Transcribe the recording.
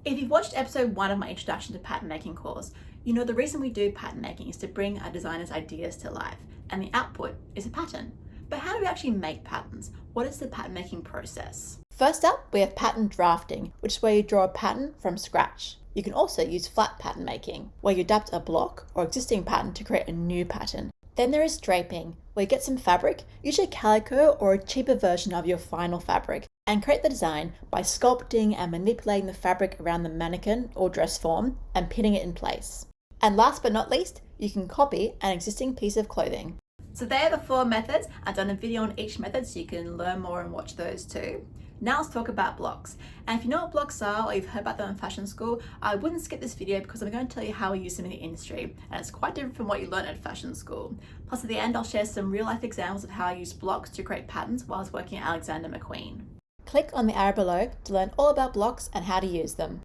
If you've watched episode 1 of my introduction to pattern making course, you know the reason we do pattern making is to bring our designers' ideas to life, and the output is a pattern. But how do we actually make patterns? What is the pattern making process? First up, we have pattern drafting, which is where you draw a pattern from scratch. You can also use flat pattern making, where you adapt a block or existing pattern to create a new pattern. Then there is draping, where you get some fabric, usually calico or a cheaper version of your final fabric, and create the design by sculpting and manipulating the fabric around the mannequin or dress form and pinning it in place. And last but not least, you can copy an existing piece of clothing. So there are the 4 methods. I've done a video on each method so you can learn more and watch those too. Now let's talk about blocks. And if you know what blocks are or you've heard about them in fashion school, I wouldn't skip this video because I'm going to tell you how we use them in the industry. And it's quite different from what you learned at fashion school. Plus at the end, I'll share some real life examples of how I use blocks to create patterns while I was working at Alexander McQueen. Click on the arrow below to learn all about blocks and how to use them.